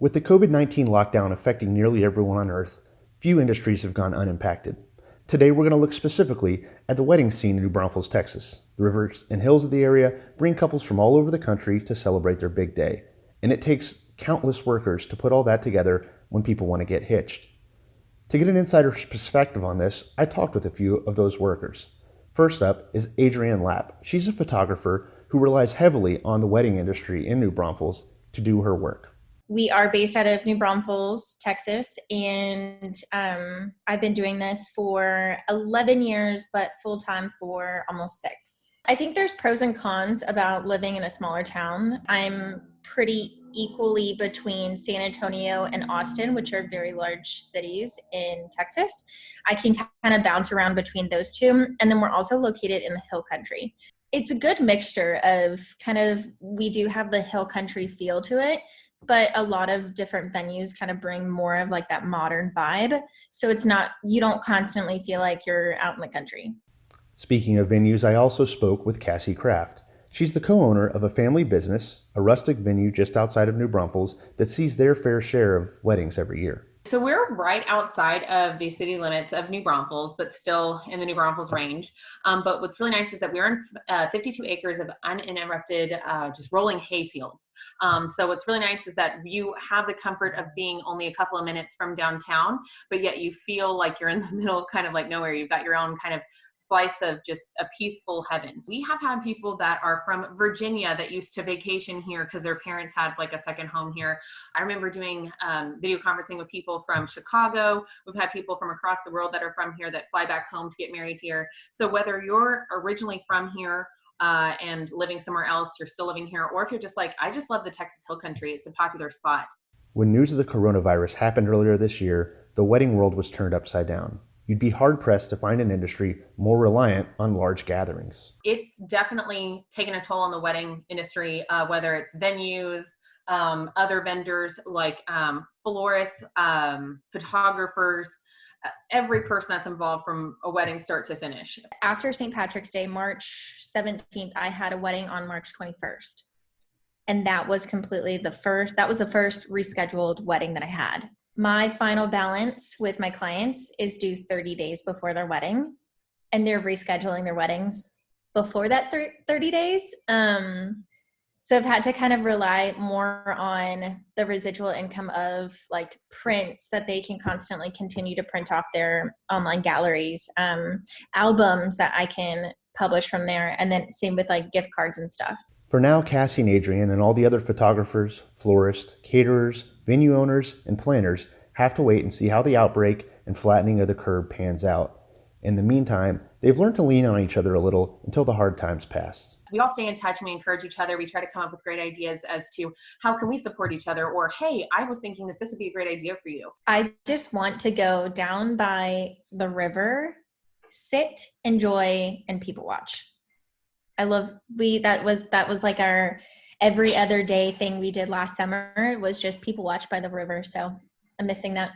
With the COVID-19 lockdown affecting nearly everyone on Earth, few industries have gone unimpacted. Today we're going to look specifically at the wedding scene in New Braunfels, Texas. The rivers and hills of the area bring couples from all over the country to celebrate their big day, and it takes countless workers to put all that together when people want to get hitched. To get an insider's perspective on this, I talked with a few of those workers. First up is Adrienne Lapp. She's a photographer who relies heavily on the wedding industry in New Braunfels to do her work. We are based out of New Braunfels, Texas, and I've been doing this for 11 years, but full-time for almost 6. I think there's pros and cons about living in a smaller town. I'm pretty equally between San Antonio and Austin, which are very large cities in Texas. I can kind of bounce around between those two, and then we're also located in the hill country. It's a good mixture of we do have the hill country feel to it, but a lot of different venues kind of bring more of like that modern vibe. So you don't constantly feel like you're out in the country. Speaking of venues, I also spoke with Cassie Kraft. She's the co-owner of a family business, a rustic venue just outside of New Braunfels that sees their fair share of weddings every year. So we're right outside of the city limits of New Braunfels, but still in the New Braunfels range. But what's really nice is that we're in 52 acres of uninterrupted, just rolling hay fields. So what's really nice is that you have the comfort of being only a couple of minutes from downtown, but yet you feel like you're in the middle, kind of like nowhere. You've got your own kind of slice of just a peaceful heaven. We have had people that are from Virginia that used to vacation here because their parents had like a second home here. I remember doing video conferencing with people from Chicago. We've had people from across the world that are from here that fly back home to get married here. So whether you're originally from here and living somewhere else, you're still living here, or if you're just like, I just love the Texas Hill Country, it's a popular spot. When news of the coronavirus happened earlier this year, the wedding world was turned upside down. You'd be hard-pressed to find an industry more reliant on large gatherings. It's definitely taken a toll on the wedding industry, whether it's venues, other vendors like florists, photographers, every person that's involved from a wedding start to finish. After St. Patrick's Day, March 17th, I had a wedding on March 21st. And that was the first rescheduled wedding that I had. My final balance with my clients is due 30 days before their wedding, and they're rescheduling their weddings before that 30 days. So I've had to kind of rely more on the residual income of like prints that they can constantly continue to print off their online galleries, albums that I can publish from there, and then same with like gift cards and stuff. For now, Cassie and Adrienne and all the other photographers, florists, caterers, venue owners, and planners have to wait and see how the outbreak and flattening of the curve pans out. In the meantime, they've learned to lean on each other a little until the hard times pass. We all stay in touch and we encourage each other. We try to come up with great ideas as to how can we support each other, or, hey, I was thinking that this would be a great idea for you. I just want to go down by the river, sit, enjoy, and people watch. That was like our every other day thing we did last summer. It was just people watch by the river. So I'm missing that.